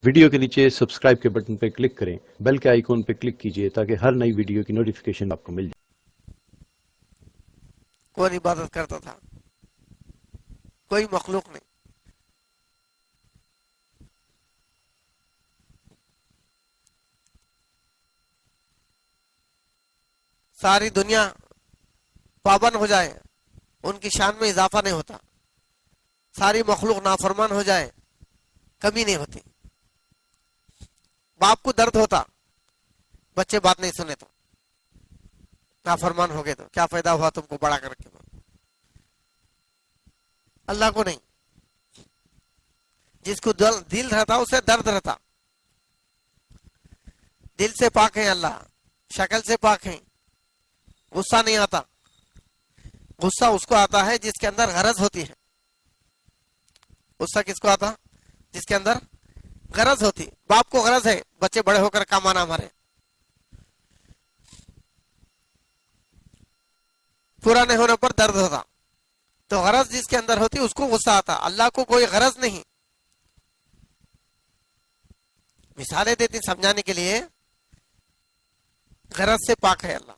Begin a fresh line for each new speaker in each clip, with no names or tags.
Video کے نیچے subscribe کے بٹن پہ کلک کریں، بیل کے آئیکن پہ کلک کیجئے تاکہ ہر نئی ویڈیو کی نوٹیفیکیشن آپ کو مل جائے۔
کون عبادت کرتا تھا؟ کوئی مخلوق نہیں۔ ساری دنیا پابند ہو جائے، ان کی شان میں اضافہ نہیں ہوتا۔ ساری مخلوق نافرمان ہو جائے، کمی نہیں ہوتی۔ باپ کو درد ہوتا، بچے بات نہیں سنے تو نافرمان ہو گئے، تو کیا فائدہ ہوا تم کو بڑا کر کے؟ اللہ کو نہیں، جس کو دل رہتا اسے درد رہتا۔ دل سے پاک ہیں اللہ، شکل سے پاک ہیں، غصہ نہیں آتا۔ غصہ اس کو آتا ہے جس کے اندر غرض ہوتی ہے۔ غصہ کس کو آتا؟ جس کے اندر غرض ہوتی۔ باپ کو غرض ہے بچے بڑے ہو کر کمانا ہمارے، پورا نہیں ہونے پر درد ہوتا۔ تو غرض جس کے اندر ہوتی اس کو غصہ آتا۔ اللہ کو کوئی غرض نہیں۔ مثالیں دیتی سمجھانے کے لیے، غرض سے پاک ہے اللہ۔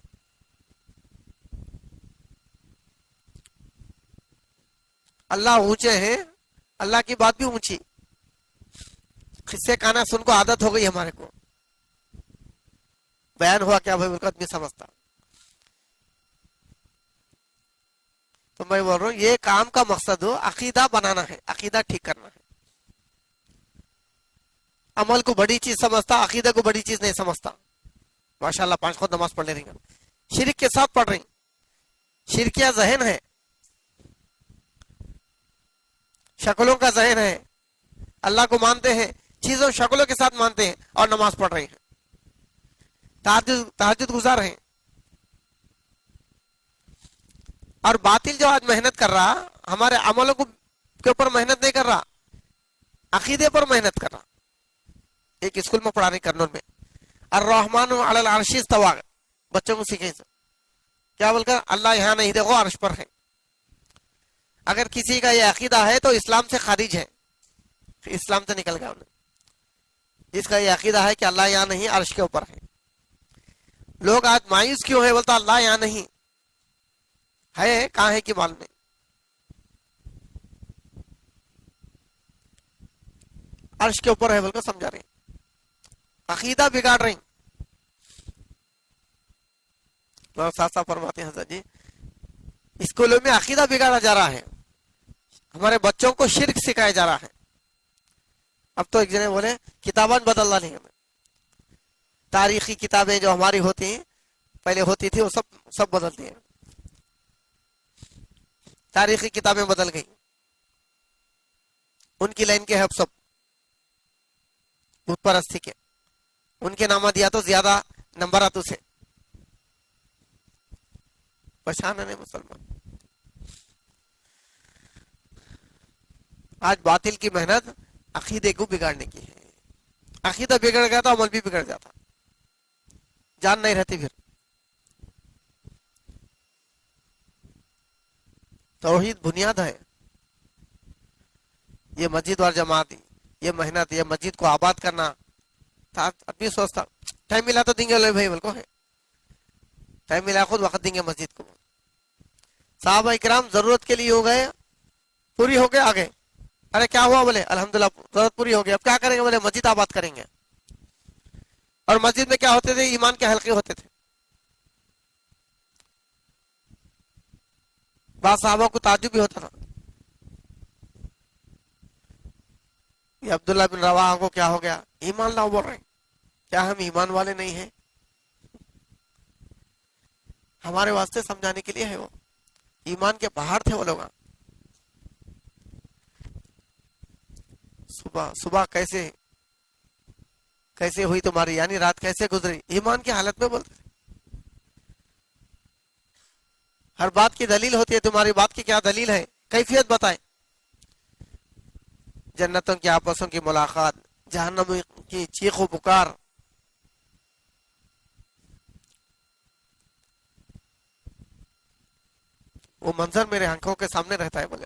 اللہ اونچے ہیں، اللہ کی بات بھی اونچی۔ قصے کہنا سن کو عادت ہو گئی ہمارے کو، بیان ہوا کیا بھائی آدمی سمجھتا۔ تو میں بول رہا ہوں یہ کام کا مقصد ہو عقیدہ بنانا ہے، عقیدہ ٹھیک کرنا ہے۔ عمل کو بڑی چیز سمجھتا، عقیدہ کو بڑی چیز نہیں سمجھتا۔ ماشاءاللہ 5 خود نماز پڑھ لے رہی ہیں، شرک کے ساتھ پڑھ رہی، شرکیہ ذہن ہے، شکلوں کا ذہن ہے، اللہ کو مانتے ہیں، چیزوں شکلوں کے ساتھ مانتے ہیں اور نماز پڑھ رہے ہیں، تہجد گزار ہیں۔ اور باطل جو آج محنت کر رہا، ہمارے عملوں کے اوپر محنت نہیں کر رہا، عقیدے پر محنت کر رہا۔ ایک اسکول میں پڑھانے کرنول میں الرحمن علی العرش استوى، بچوں کو سیکھیں کیا بول کر؟ اللہ یہاں نہیں دیکھو عرش پر ہے۔ اگر کسی کا یہ عقیدہ ہے تو اسلام سے خارج ہے، اسلام سے نکل گیا انہیں۔ جس کا یہ عقیدہ ہے کہ اللہ یہاں نہیں عرش کے اوپر ہے۔ لوگ آج مایوس کیوں ہے؟ بولتا اللہ یہاں نہیں ہے، کہاں ہے کہ معلوم نہیں۔ عرش کے اوپر ہے بول کر سمجھا رہے ہیں، عقیدہ بگاڑ رہے ہیں۔ ساتھ ساتھ فرماتے ہیں حضرت جی اسکولوں میں عقیدہ بگاڑا جا رہا ہے، ہمارے بچوں کو شرک سکھایا جا رہا ہے۔ اب تو ایک جنے بولے کتابیں بدل رہی ہیں، تاریخی کتابیں جو ہماری ہوتی ہیں پہلے ہوتی تھی وہ سب بدلتی ہیں، تاریخی کتابیں بدل گئی، ان کی لائن کے ہیں اب سب بت پرستی کے، ان کے نامہ دیا تو زیادہ نمبرات اسے پہچان نہیں مسلمان۔ آج باطل کی محنت عقیدے کو بگاڑنے کی ہے، عقیدہ بگڑ گیا تو عمل بھی بگڑ جاتا، جان نہیں رہتی۔ پھر توحید بنیاد ہے، یہ مسجد اور جماعت، یہ محنت، یہ مسجد کو آباد کرنا۔ آدمی سوچتا ٹائم ملا تو دیں گے، لے بھائی بلکہ ہے ٹائم ملا خود وقت دیں گے مسجد کو۔ صحابہ اکرام ضرورت کے لیے ہو گئے، پوری ہو گئے، آگے ارے کیا ہوا؟ بولے الحمدللہ ضرورت پوری ہو گئی، اب کیا کریں گے؟ بولے مسجد آباد کریں گے۔ اور مسجد میں کیا ہوتے تھے؟ ایمان کے حلقے ہوتے تھے۔ بعض صحابہ کو تعجب بھی ہوتا تھا، یہ عبداللہ بن رواحہ کو کیا ہو گیا؟ ایمان لاؤ بول رہے ہیں، کیا ہم ایمان والے نہیں ہیں؟ ہمارے واسطے سمجھانے کے لیے ہے، وہ ایمان کے پہاڑ تھے وہ لوگ۔ صبح کیسے ہوئی تمہاری، یعنی رات کیسے گزری، ایمان کی حالت میں بولتے تھے۔ ہر بات کی دلیل ہوتی ہے، تمہاری بات کی کیا دلیل ہے؟ کیفیت بتائیں۔ جنتوں کی آپسوں کی ملاقات، جہنم کی چیخ و پکار، وہ منظر میرے آنکھوں کے سامنے رہتا ہے۔ بولے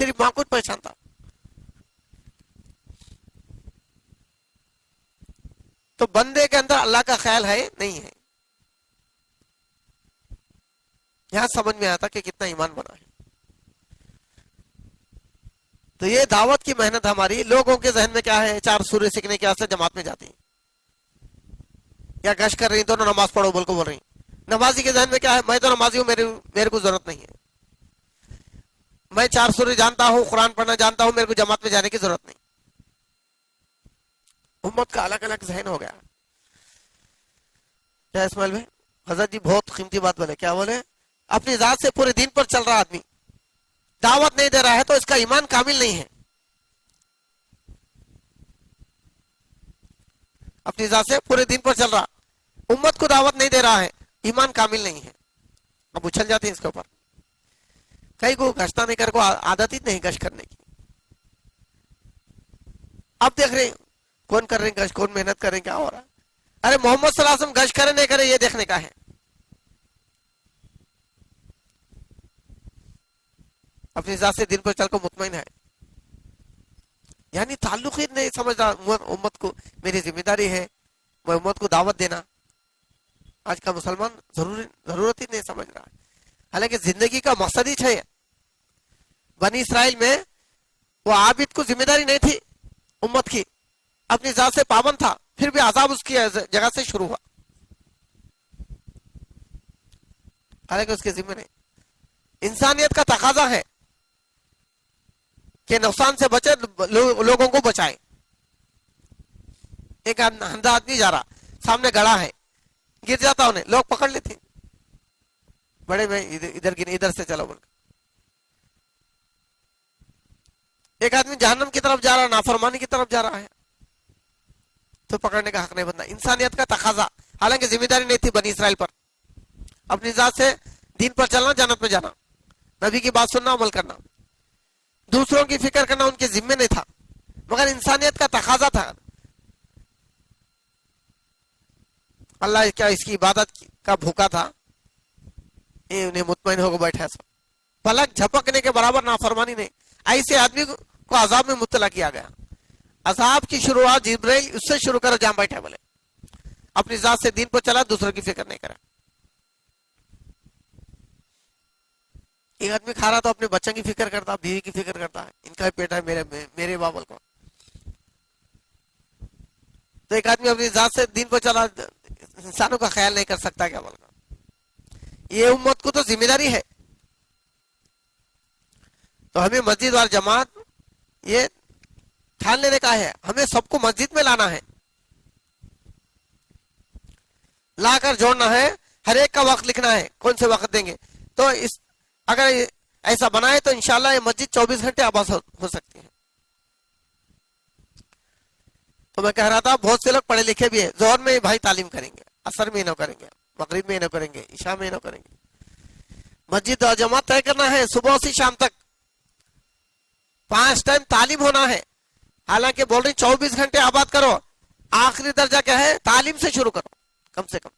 صرف معقول پہچانتا. تو بندے کے اندر اللہ کا خیال ہے نہیں ہے. یہاں سمجھ میں آتا کہ کتنا ایمان بنا ہے. تو یہ دعوت کی محنت ہماری. لوگوں کے ذہن میں کیا ہے؟ 4 سورے سیکھنے کے واسطے جماعت میں جاتی ہیں یا گشت کر رہی دونوں نماز پڑھو بول کو بول رہی. نمازی کے ذہن میں کیا ہے؟ میں تو نمازی ہوں, میرے کو ضرورت نہیں ہے. میں 4 سورے جانتا ہوں, قرآن پڑھنا جانتا ہوں, میرے کو جماعت میں جانے کی ضرورت نہیں. امت کا الگ الگ ذہن ہو گیا. کیا اسماعیل بھائی؟ حضرت جی بہت قیمتی بات بولے. کیا بولے؟ اپنی ذات سے پورے دین پر چل رہا آدمی دعوت نہیں دے رہا ہے تو اس کا ایمان کامل نہیں ہے. اپنی ذات سے پورے دین پر چل رہا, امت کو دعوت نہیں دے رہا ہے, ایمان کامل نہیں ہے. اب اچھل جاتے ہیں اس کے اوپر. کئی کو گشتہ نہیں کر کو عادت ہی نہیں گشت کرنے کی. اب دیکھ رہے ہیں کون کر رہے ہیں گشت, کون محنت کر رہے ہیں, کیا ہو رہا ہے. ارے محمد صلی اللہ علیہ وسلم گشت کرے نہیں کرے یہ دیکھنے کا ہے. اپنی ذات سے دن پر چل کر مطمئن ہے. یعنی تعلق ہی نہیں سمجھ رہا امت کو. میری ذمہ داری ہے میں امت کو دعوت دینا. آج کا مسلمان ضرورت ہی نہیں سمجھ رہا ہے. حالانکہ زندگی کا مقصد ہی ہے. بنی اسرائیل میں وہ عابد کو ذمہ داری نہیں تھی امت کی, اپنی ذات سے پابند تھا, پھر بھی عذاب اس کی جگہ سے شروع ہوا. حالانکہ اس کے ذمہ نہیں. انسانیت کا تقاضا ہے کہ نقصان سے بچے, لوگوں کو بچائے. ایک اندھا آدمی جا رہا, سامنے گڑا ہے, گر جاتا انہیں, لوگ پکڑ لیتے, بڑے میں ادھر گرے, ادھر سے چلو بول. ایک آدمی جہنم کی طرف جا رہا, نافرمانی کی طرف جا رہا ہے, تو پکڑنے کا حق نہیں بنتا. انسانیت کا تقاضا. حالانکہ ذمہ داری نہیں تھی بنی اسرائیل پر, اپنی ذات سے دین پر چلنا, جنت میں جانا, نبی کی بات سننا, عمل کرنا, دوسروں کی فکر کرنا ان کے ذمے نہیں تھا, مگر انسانیت کا تقاضا تھا. اللہ کیا اس کی عبادت کا بھوکا تھا, انہیں مطمئن ہو کے بیٹھا سب. پلک جھپکنے کے برابر نافرمانی نہیں. ایسے آدمی کو عذاب میں مبتلا کیا گیا. عذاب کی شروعات جبرائیل اس سے شروع کرو جہاں بیٹھے بولے. اپنی ذات سے دین پر چلا, دوسروں کی فکر نہیں کرا. ایک آدمی کھا رہا تو اپنے بچوں کی فکر کرتا, بیوی کی فکر کرتا ہے, ان کا پیٹ ہے میرے بابل کو. تو ایک آدمی اپنی ذات سے دین پر چلا, انسانوں کا خیال نہیں کر سکتا کیا بول کر. یہ امت کو تو ذمہ داری ہے. تو ہمیں مسجد اور جماعت یہ ٹھان لینے کا ہے, ہمیں سب کو مسجد میں لانا ہے, لا کر جوڑنا ہے. ہر ایک کا وقت لکھنا ہے, کون سے وقت دیں گے. تو اس اگر ایسا بنائے تو انشاءاللہ یہ مسجد 24 گھنٹے آباد ہو سکتی ہے. تو میں کہہ رہا تھا بہت سے لوگ پڑھے لکھے بھی ہیں, ظہر میں بھائی تعلیم کریں گے, عصر میں نہ کریں گے, مغرب میں نہ کریں گے, عشاء میں نہ کریں گے. مسجد اور جماعت طے کرنا ہے, صبح سے شام تک 5 ٹائم تعلیم ہونا ہے. حالانکہ بول رہی 24 گھنٹے آباد کرو, آخری درجہ کیا ہے؟ تعلیم سے شروع کرو. کم سے کم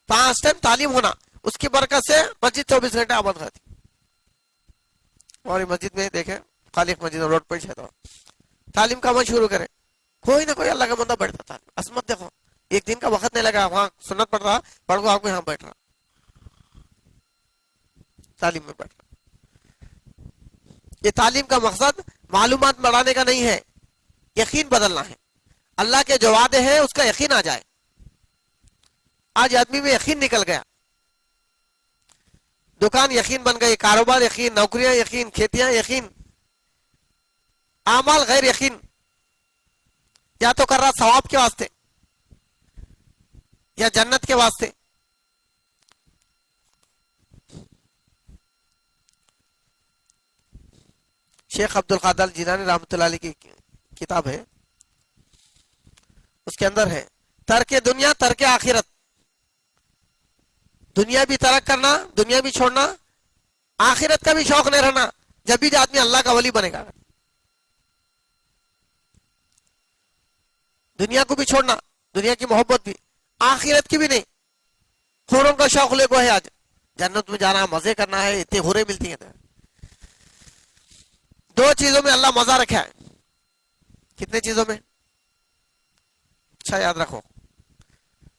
5 ٹائم تعلیم ہونا, اس کی برکت سے مسجد 24 گھنٹے آباد رہتی. اور مسجد میں دیکھیں, خالق مسجد روڈ پر ہے, تو تعلیم کا عمل شروع کرے. کوئی نہ کوئی اللہ کا بندہ بیٹھتا تھا. عصمت دیکھو, ایک دن کا وقت نہیں لگا, وہاں سنت پڑھ رہا, پڑھ کو آپ کو یہاں بیٹھ رہا, تعلیم میں بیٹھ رہا. یہ تعلیم کا مقصد معلومات بڑھانے کا نہیں ہے, یقین بدلنا ہے. اللہ کے جو وعدے ہیں اس کا یقین آ جائے. آج آدمی میں یقین نکل گیا, دکان یقین بن گئی, کاروبار یقین, نوکریاں یقین, کھیتیاں یقین, اعمال غیر یقین. یا تو کر رہا ثواب کے واسطے یا جنت کے واسطے. شیخ عبد القادر جیلانی رحمۃ اللہ علیہ کی کتاب ہے, اس کے اندر ہے ترک دنیا ترک آخرت. دنیا بھی ترک کرنا, دنیا بھی چھوڑنا, آخرت کا بھی شوق نہیں رہنا, جب بھی آدمی اللہ کا ولی بنے گا. دنیا کو بھی چھوڑنا, دنیا کی محبت بھی, آخرت کی بھی نہیں. حوروں کا شوق لے کو ہے, آج جنت میں جانا, مزے کرنا ہے, اتنے حوریں ملتی ہیں. دو چیزوں میں اللہ مزہ رکھا ہے. کتنے چیزوں میں؟ اچھا یاد رکھو،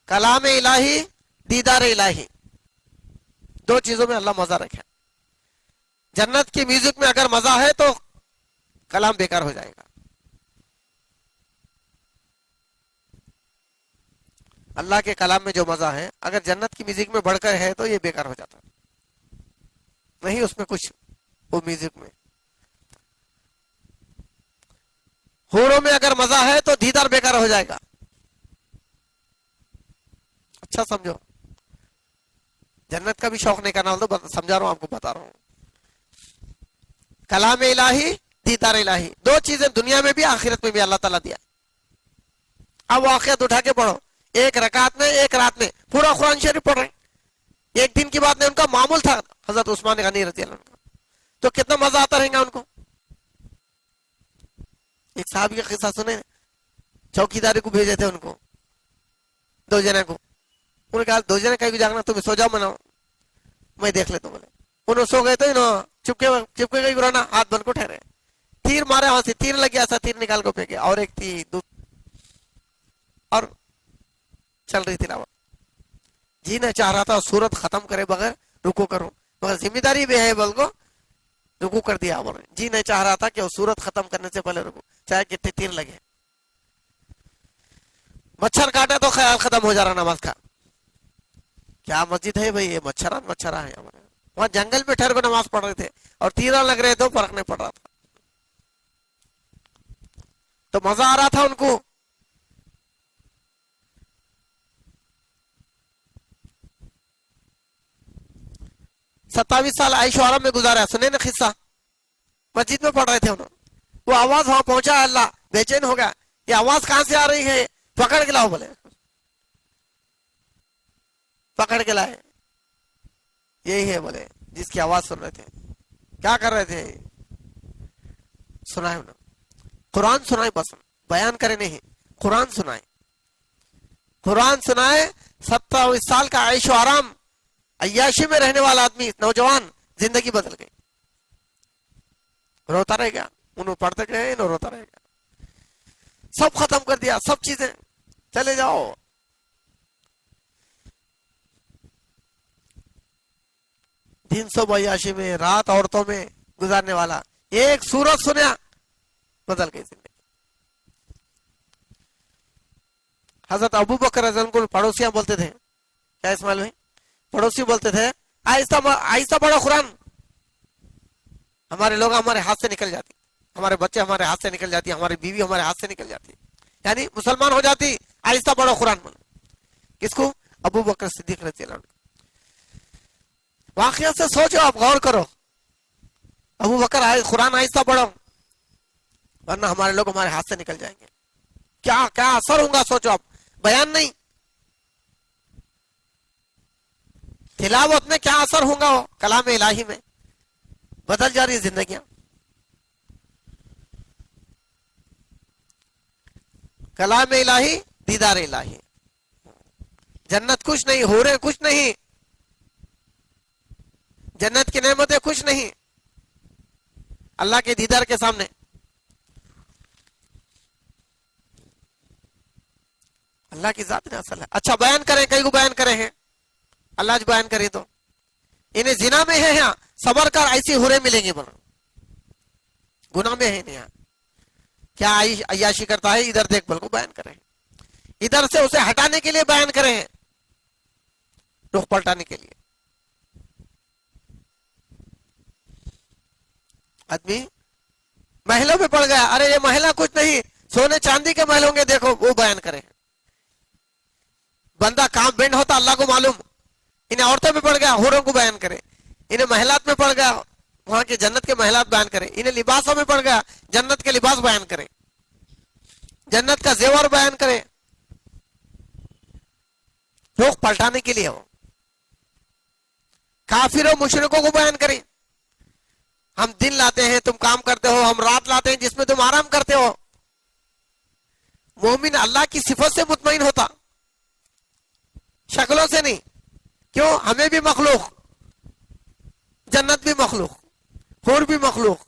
کلام الہی، دیدار الہی، دو چیزوں میں اللہ مزہ رکھا ہے. جنت کی میوزک میں اگر مزہ ہے تو کلام بیکار ہو جائے گا. اللہ کے کلام میں جو مزہ ہے اگر جنت کی میوزک میں بڑھ کر ہے تو یہ بیکار ہو جاتا. نہیں اس میں کچھ وہ میوزک میں. حوروں میں اگر مزہ ہے تو دیدار بیکار ہو جائے گا. اچھا سمجھو، جنت کا بھی شوق نہیں کرنا تو سمجھا رہا ہوں آپ کو، بتا رہا ہوں. کلام الہی، دیدار الہی، دو چیزیں دنیا میں بھی آخرت میں بھی اللہ تعالیٰ دیا. اب واقعات اٹھا کے پڑھو، ایک رکعت میں ایک رات میں پورا قرآن شریف پڑھ رہے ہیں. ایک دن کی بات نہیں، ان کا معمول تھا حضرت عثمان غنی رضی اللہ عنہ کا. تو کتنا مزہ آتا رہے گا ان کو. ایک صاحب کا قصہ سنے، چوکیداری کو بھیجے تھے ان کو، دو جنے کو. انہوں نے کہا دو جنے کہیں بھی جاگنا، تمہیں سو جاؤ مناؤ میں دیکھ لیتا ہوں. بولے انہوں سو گئے تو انہوں چپکے گئی گرانا، ہاتھ بن کو ٹھہرے، تیر مارے وہاں سے، تیر لگ گیا ایسا، تیر نکال کو پھینکے، اور ایک تھی اور چل رہی تلاوت. جی نے چاہ رہا تھا سورت ختم کرے بغیر رکو کروں، مگر ذمہ داری بھی ہے بول کو رکو کر دیا. بول رہے جی نے چاہ رہا تھا کہ وہ سورت ختم کرنے سے پہلے رکو، چاہے کتنے تیر لگے. مچھر کاٹے تو خیال ختم ہو جا رہا نماز کا. کیا مسجد ہے بھائی یہ، مچھرا ہے. وہاں جنگل میں ٹھہر کو نماز پڑھ رہے تھے اور تیرا لگ رہے تو فرق نہیں پڑ رہا تھا. تو مزہ آ رہا تھا ان کو. ستاویس سال عیش و آرام میں گزارا، سنے نا قصہ. مسجد میں پڑھ رہے تھے انہوں، وہ آواز وہاں پہنچا، اللہ بے چین ہو گیا، یہ آواز کہاں سے آ رہی ہے، پکڑ کے لاؤ. بولے پکڑ کے لائے، یہی ہے بولے جس کی آواز سن رہے تھے. کیا کر رہے تھے؟ سنائے انہوں، قرآن سنائے، بس بیان کرے نہیں، قرآن سنائے. قرآن سنائے. 27 سال کا عیش و آرام، عیاشی میں رہنے والا آدمی، نوجوان، زندگی بدل گئی. روتا رہ گیا. انہوں پڑھتے گئے، انہوں روتا رہ گیا. سب ختم کر دیا، سب چیزیں، چلے جاؤ. دن سب عیاشی میں، رات عورتوں میں گزارنے والا، ایک سورت سنیا بدل گئی زندگی. حضرت ابو بکر رضی اللہ عنہ کو پڑوسیاں بولتے تھے، کیا اسماعیل بھائی؟ پڑوسی بولتے تھے آہستہ آہستہ پڑھو قرآن، ہمارے لوگ ہمارے ہاتھ سے نکل جاتی، ہمارے بچے ہمارے ہاتھ سے نکل جاتی، ہماری بیوی ہمارے ہاتھ سے نکل جاتی، یعنی مسلمان ہو جاتی. آہستہ پڑھو قرآن. کس کو؟ ابو بکر صدیق رضی اللہ عنہ. واقعہ سے سوچو، آپ غور کرو. ابو بکر قرآن آہستہ پڑھو ورنہ ہمارے لوگ ہمارے ہاتھ سے نکل جائیں گے. کیا کیا اثر ہوگا سوچو آپ. بیان نہیں، تلاوت میں کیا اثر ہوگا. کلام الہی میں بدل جا رہی زندگیاں. کلام الہی، دیدار الہی. جنت کچھ نہیں، حوریں کچھ نہیں، جنت کی نعمتیں کچھ نہیں اللہ کے دیدار کے سامنے. اللہ کی ذات نے اصل ہے. اچھا بیان کریں، کئی کو بیان کرے ہیں اللہ جو بیان کرے تو انہیں زنا میں ہے، یہاں صبر کر ایسی حوریں ملیں گی. بولو گناہ میں ہے یہاں، کیا عیاشی کرتا ہے، ادھر دیکھ بول کو بیان کرے ہیں. ادھر سے اسے ہٹانے کے لیے بیان کرے ہیں، رخ پلٹانے کے لیے. آدمی محلوں میں پڑ گیا، ارے یہ محلہ کچھ نہیں، سونے چاندی کے محل ہوں گے، دیکھو وہ بیان کرے. بندہ کام بینڈ ہوتا اللہ کو معلوم. انہیں عورتوں میں پڑ گیا، حوروں کو بیان کرے. انہیں محلات میں پڑ گیا، وہاں کے جنت کے محلات بیان کرے. انہیں لباسوں میں پڑ گیا، جنت کے لباس بیان کرے، جنت کا زیور بیان کرے. رخ پلٹانے کے لیے ہو. کافروں مشرکوں کو بیان کرے. ہم دن لاتے ہیں تم کام کرتے ہو، ہم رات لاتے ہیں جس میں تم آرام کرتے ہو. مومن اللہ کی صفت سے مطمئن ہوتا، شکلوں سے نہیں. کیوں؟ ہمیں بھی مخلوق، جنت بھی مخلوق، حور بھی مخلوق.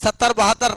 70-72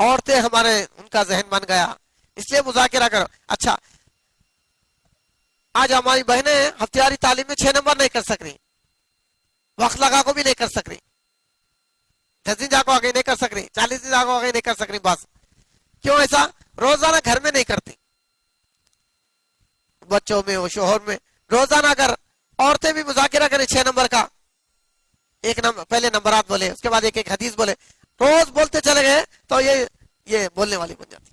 عورتیں ہمارے ان کا ذہن بن گیا، اس لیے مذاکرہ کرو. اچھا آج ہماری بہنیں ہفتیاری تعلیم میں 6 نمبر نہیں کر سک رہی، وقت لگا کو بھی نہیں کر سک رہی، 10 دن جا کو آگے نہیں کر سک رہی، 40 دن جا کو آگے نہیں کر سک رہی. بس کیوں ایسا؟ روزانہ گھر میں نہیں کرتی، بچوں میں شوہر میں روزانہ اگر عورتیں بھی مذاکرہ کریں 6 نمبر کا، ایک نمبر پہلے نمبرات بولے، اس کے بعد ایک ایک حدیث بولے، روز بولتے چلے گئے تو یہ بولنے والی بن جاتی.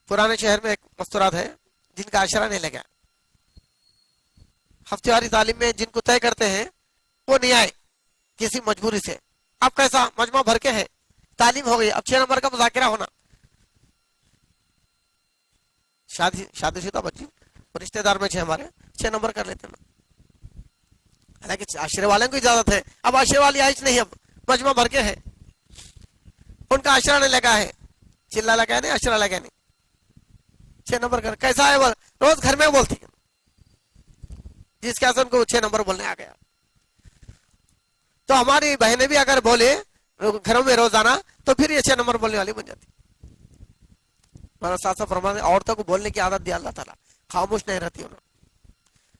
پرانے شہر میں ایک مستورات ہے جن کا عشرہ نہیں لگا، ہفتے واری تعلیم میں جن کو طے کرتے ہیں وہ نہیں آئے کسی مجبوری سے. اب کیسا مجمع بھر کے ہے، تعلیم ہو گئی، اب 6 نمبر کا مذاکرہ ہونا. شادی شدہ بچی رشتے دار میں 6 ہمارے 6 نمبر کر لیتے ہیں، حالانکہ عشرے والوں کو اجازت ہے. اب عشرے والی آئش نہیں، اب مجمع بھر کے ہے، ان کا عشرہ نہیں لگا ہے، چلا لگا نہیں، عشرہ لگا نہیں، 6 نمبر کر. کیسا ہے وہ روز گھر میں بولتی ہے، جس کے ان کو 6 نمبر بولنے آ گیا. تو ہماری بہنیں بھی اگر بولے گھروں میں روزانہ تو پھر یہ 6 نمبر بولنے والی بن جاتی. ہمارا ساتھ ساتھ فرماتے ہیں عورتوں کو بولنے کی عادت دیا اللہ تعالیٰ، خاموش نہیں رہتی، انہوں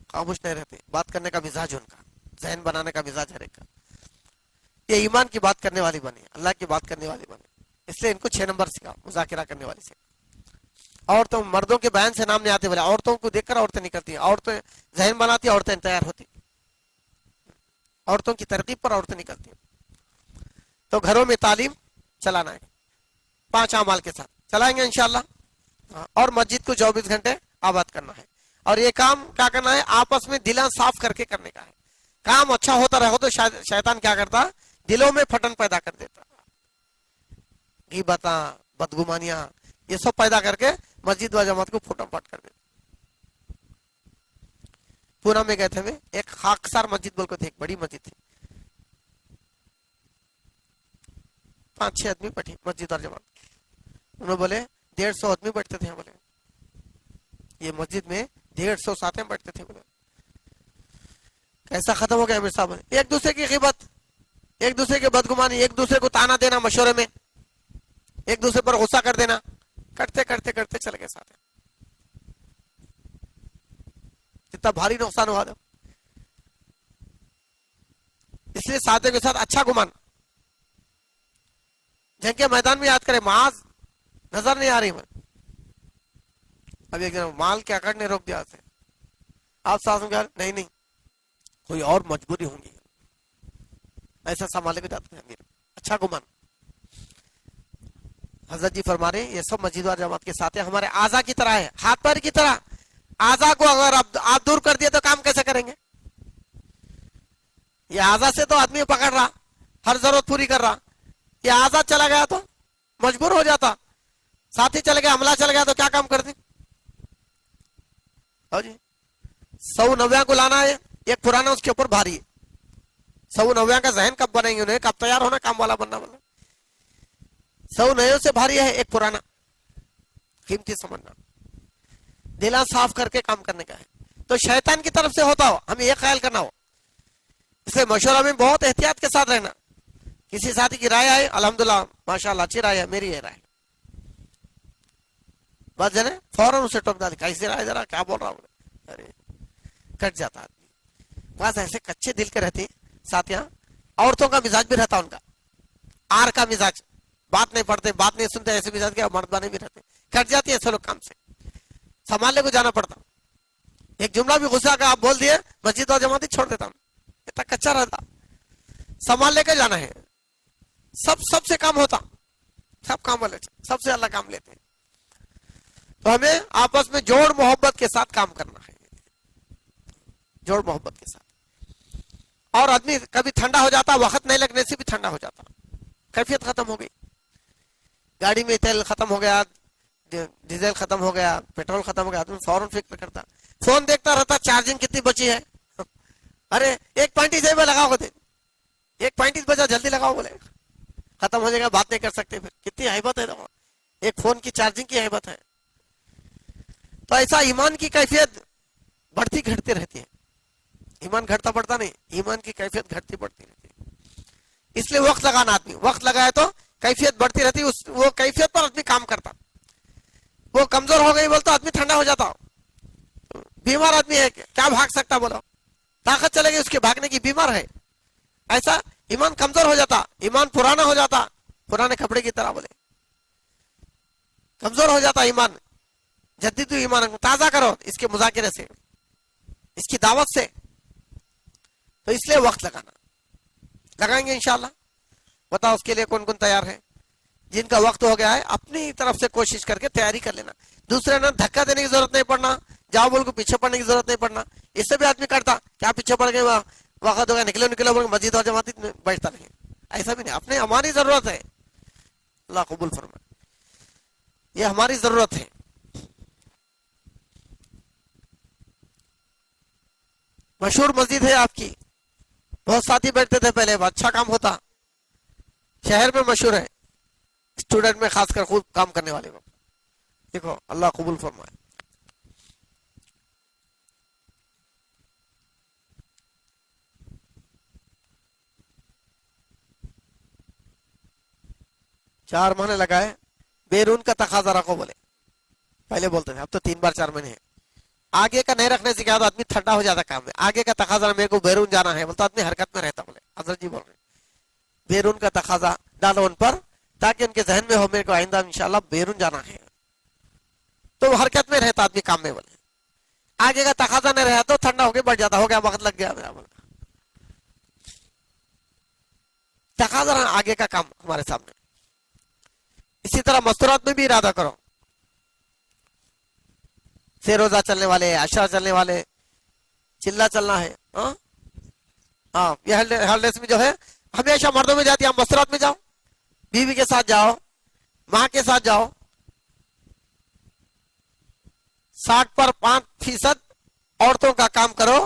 خاموش نہیں رہتے، بات کرنے کا مزاج ان کا، ذہن بنانے کا مزاج ہر ایک کا. یہ ایمان کی بات کرنے والی بنے، اللہ کی بات کرنے والی بنے، اس لیے ان کو 6 نمبر سکھا، مذاکرہ کرنے والی سے. عورتوں مردوں کے بیان سے نام نہیں آتے، بولے عورتوں کو دیکھ کر عورتیں نہیں کرتی، عورتیں ذہن بناتی، عورتیں تیار ہوتی، عورتوں کی ترغیب پر عورتیں نہیں کرتی. تو گھروں میں تعلیم چلانا ہے 5 اعمال کے ساتھ چلائیں گے انشاءاللہ. اور مسجد کو 24 گھنٹے آباد کرنا ہے. اور یہ کام کیا کرنا ہے؟ آپس میں دلیں صاف کر کے کرنے کا ہے. کام اچھا ہوتا رہو تو شیطان کیا کرتا؟ دلوں میں پھٹن پیدا کر دیتا، غیبتاں، بدگمانیاں، یہ سب پیدا کر کے مسجد و جماعت کو پھوٹم پھٹ کر دیتا. پونا میں گئے تھے، میں ایک خاکسار مسجد بول کو تھی، ایک بڑی مسجد تھی، 5-6 آدمی بیٹھے مسجد اور جماعت. انہوں بولے 150 آدمی بیٹھتے تھے، بولے یہ مسجد میں 150 ساتھ بیٹھتے تھے. بولے کیسا ختم ہو گیا امیر صاحب؟ ایک دوسرے کی غیبت، ایک دوسرے کی بدگمانی، ایک دوسرے کو تانا دینا مشورے میں، ایک دوسرے پر غصہ کر دینا، کرتے کرتے کرتے چل گئے ساتھ. کتنا بھاری نقصان ہوا تھا. اس لیے ساتھیوں کے ساتھ اچھا گمان. جنگ کے میدان میں یاد کرے، معاذ نظر نہیں آ رہی میں، اب ایک دن مال کے اکڑ نے روک دیا اسے. آپ ساتھ میں نہیں کوئی اور مجبوری ہوں گی، ایسا سنبھالے کو جاتے ہیں. اچھا گمان. حضرت جی فرما رہے ہیں یہ سب مسجد اور جماعت کے ساتھ ہے، ہمارے اعضاء کی طرح ہے، ہاتھ پیر کی طرح. اعضاء کو اگر آپ دور کر دیے تو کام کیسے کریں گے؟ یہ اعضاء سے تو آدمی پکڑ رہا، ہر ضرورت پوری کر رہا. یہ اعضاء چلا گیا تو مجبور ہو جاتا، ساتھی چل گیا، عملہ چل گیا تو کیا کام کرتی؟ جی 190 کو لانا ہے، ایک پرانا اس کے اوپر بھاری ہے. 190 کا ذہن کب بنیں گے انہیں؟ کب تیار ہونا کام والا بننا؟ والا 100 نئے سے بھاری ہے ایک پرانا، قیمتی سمجھنا. دلا صاف کر کے کام کرنے کا ہے. تو شیطان کی طرف سے ہوتا ہو ہمیں یہ خیال کرنا ہو. اس لیے مشورہ میں بہت احتیاط کے ساتھ رہنا. کسی ساتھی کی رائے آئے، الحمدللہ ماشاءاللہ اچھی رائے ہے، میری یہ رائے، بس جنے فوراً اسے ٹوک ڈالی، کیسی رائے ذرا کیا بول رہا ہوں، ارے کٹ جاتا آدمی. بس ایسے کچے دل کے رہتے ساتھیاں. عورتوں کا مزاج بھی رہتا ان کا، آر کا مزاج، بات نہیں پڑھتے، بات نہیں سنتے، ایسے مزاج کے مردانے بھی رہتے، کٹ جاتی ہے ایسے لوگ کام سے، سنبھالنے کو جانا پڑتا. ایک جملہ بھی غصہ کا آپ بول دیے مسجد اور جماعت چھوڑ دیتا ہوں، اتنا کچا رہتا. سنبھال لے کے جانا ہے، سب سے کام ہوتا، سب کام والے سب سے اللہ کام لیتے ہیں. تو ہمیں آپس میں جوڑ محبت کے ساتھ کام کرنا ہے، جوڑ محبت کے ساتھ. اور آدمی کبھی ٹھنڈا ہو جاتا، وقت نہیں لگنے سے بھی ٹھنڈا ہو جاتا، کیفیت ختم ہو گئی، گاڑی میں تیل ختم ہو گیا، ڈیزل ختم ہو گیا، پیٹرول ختم ہو گیا، آدمی فوراً فکر کرتا، فون دیکھتا رہتا چارجنگ کتنی بچی ہے، ارے 1.20 میں لگاؤ ہوتے، 1.20 بجا جلدی لگاؤ، بولے ختم ہو جائے گا، بات نہیں کر سکتے. پھر کتنی ہیبت ہے ایک فون کی چارجنگ کی ہیبت ہے. تو ایسا ایمان کی کیفیت بڑھتی گھٹتی رہتی ہے. ایمان گھٹتا بڑھتا نہیں، ایمان کی کیفیت گھٹتی بڑھتی رہتی ہے. اس لیے وقت لگانا, آدمی وقت لگائے تو کیفیت بڑھتی رہتی, وہ کیفیت پر آدمی کام کرتا. وہ کمزور ہو گئی بولتا آدمی ٹھنڈا ہو جاتا, بیمار آدمی ہے کیا بھاگ سکتا, بولو طاقت چلے گی اس کے بھاگنے کی, بیمار ہے. ایسا ایمان کمزور ہو جاتا, ایمان پرانا ہو جاتا, پرانے کپڑے کی طرح بولے کمزور ہو جاتا ایمان. جدید ایمان کو تازہ کرو اس کے مذاکرے سے, اس کی دعوت سے. تو اس لیے وقت لگائیں گے انشاءاللہ. بتاؤ اس کے لیے کون کون تیار ہے؟ جن کا وقت ہو گیا ہے اپنی طرف سے کوشش کر کے تیاری کر لینا. دوسرے نے دھکا دینے کی ضرورت نہیں پڑنا, جاؤ بول کو پیچھے پڑنے کی ضرورت نہیں پڑنا. اس سے بھی آدمی کرتا کیا پیچھے پڑ گئے, وقت ہو گیا نکلو بول مسجد اور جماعت بیٹھتا نہیں. ایسا بھی نہیں, اپنے ہماری ضرورت ہے. اللہ قبول فرمائے, یہ ہماری ضرورت ہے. مشہور مسجد ہے آپ کی, بہت ساتھی بیٹھتے تھے پہلے, اچھا کام ہوتا. شہر میں مشہور ہے, اسٹوڈنٹ میں خاص کر خوب کام کرنے والے کو. دیکھو اللہ قبول فرمائے. چار مہینے لگائے, بیرون کا تقاضا رکھو بولے. پہلے بولتے تھے, اب تو 3 بار 4 مہینے ہیں. آگے کا نہیں رکھنے سے کیا ہوتا, آدمی ٹھنڈا ہو جاتا کام میں. آگے کا تقاضا میرے کو بیرون جانا ہے بولتا, آدمی حرکت میں رہتا. بولے حضرت جی بول رہے بیرون کا تقاضا ڈالو ان پر, تاکہ ان کے ذہن میں ہو میرے کو آئندہ انشاءاللہ بیرون جانا ہے, تو وہ حرکت میں رہتا آدمی کام میں. بولے آگے کا تقاضا نہیں رہا تو ٹھنڈا ہو کے بیٹھ جاتا, ہو گیا وقت لگ گیا میرا. بولے تقاضا آگے کا کام ہمارے سامنے. اسی طرح مستورات میں بھی ارادہ کرو, سے روزہ چلنے والے, عشرہ چلنے والے, چلا چلنا ہے. ہاں یہ ہرڈیس میں جو ہے ہمیشہ مردوں میں جاتی ہے, ہم مستورات میں جاؤ, بیوی کے ساتھ جاؤ, ماں کے ساتھ جاؤ. 60 پر 5% عورتوں کا کام کرو,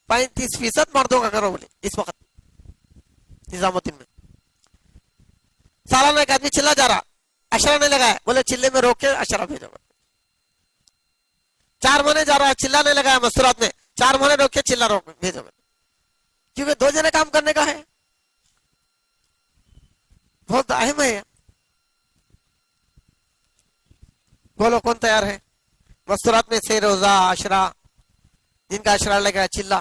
35% مردوں کا کرو. بولے اس وقت نظام الدین میں سالانہ ایک آدمی چلا جا رہا, اشرا نہیں لگایا, بولے چلے میں روک کے اشرا بھیجو. 4 مہینے جا رہا ہے, چلا نہیں لگایا مستورات میں, 4 مہینے روک کے چلا روک بھیجو. کیونکہ 2 جنے کام کرنے کا ہے, بہت اہم ہے. بولو کون تیار ہے؟ مستورات میں سے روزہ, عشرہ, جن کا عشرہ لگا چلا.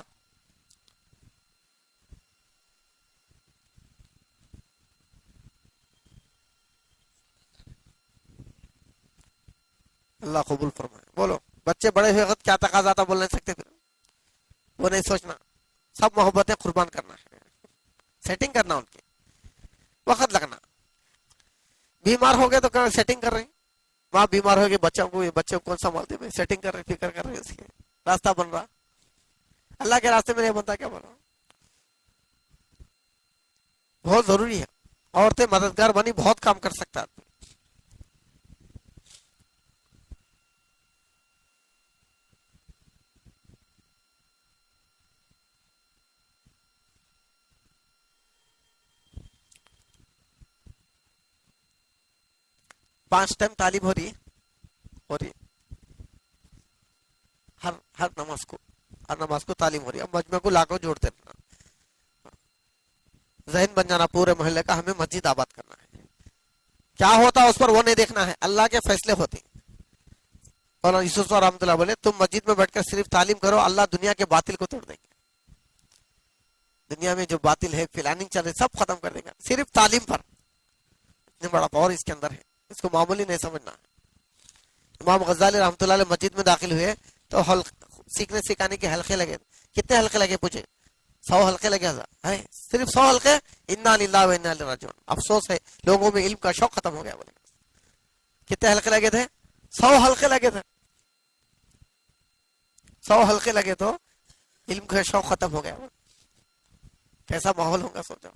اللہ قبول فرمائے. بولو بچے بڑے ہوئے وقت کیا تقاضا تھا بول نہیں سکتے, پھر وہ نہیں سوچنا. سب محبتیں قربان کرنا ہے, سیٹنگ کرنا, ان کی وقت لگنا. بیمار ہو گئے تو سیٹنگ کر رہے ہیں, ماں بیمار ہو گئی, بچوں کو کون سنبھالتے ہیں, سیٹنگ کر رہے, فکر کر رہے, اس کے راستہ بن رہا. اللہ کے راستے میں نہیں بنتا, کیا بولا. بہت ضروری ہے. عورتیں مددگار بنی بہت کام کر سکتا ہے. 5 ٹائم تعلیم ہو رہی ہے, ہر نماز کو تعلیم ہو رہی ہے. اب مجمع کو لاکھوں جوڑتے رہنا, ذہن بن جانا پورے محلے کا, ہمیں مسجد آباد کرنا ہے. کیا ہوتا اس پر وہ نہیں دیکھنا ہے, اللہ کے فیصلے ہوتے ہیں. مولانا یوسف رحمۃ اللہ بولے تم مسجد میں بیٹھ کر صرف تعلیم کرو, اللہ دنیا کے باطل کو توڑ دیں گے. دنیا میں جو باطل ہے, پلاننگ چل رہی, سب ختم کر دے گا صرف تعلیم پر. اتنا بڑا پاور اس کے اندر ہے, اس کو معمولی نہیں سمجھنا. امام غزالی رحمۃ اللہ علیہ مسجد میں داخل ہوئے تو سیکھنے سکھانے کے حلقے لگے. کتنے حلقے لگے پوچھے؟ 100 حلقے لگے. صرف 100 حلقے. انا للہ و انا الیہ راجعون. افسوس ہے لوگوں میں علم کا شوق ختم ہو گیا. بولے کتنے حلقے لگے تھے؟ 100 حلقے لگے تھے. 100 حلقے لگے تو علم کا شوق ختم ہو گیا. کیسا ماحول ہوگا سوچو.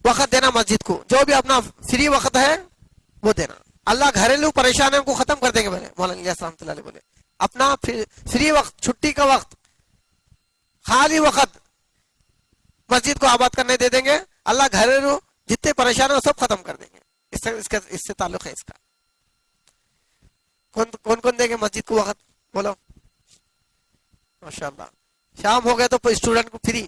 وقت دینا مسجد کو, جو بھی اپنا فری وقت ہے وہ دینا. اللہ گھریلو پریشانیوں کو ختم کر دیں گے. بولے مولانا الیاس رحمۃ اللہ علیہ بولے اپنا فری وقت, چھٹی کا وقت, خالی وقت مسجد کو آباد کرنے دے دیں گے. اللہ گھریلو جتنے پریشان ہیں سب ختم کر دیں گے. اس سے تعلق ہے اس کا. کون دیں گے مسجد کو وقت؟ بولو. ماشاء اللہ. شام ہو گئے تو اسٹوڈنٹ کو فری,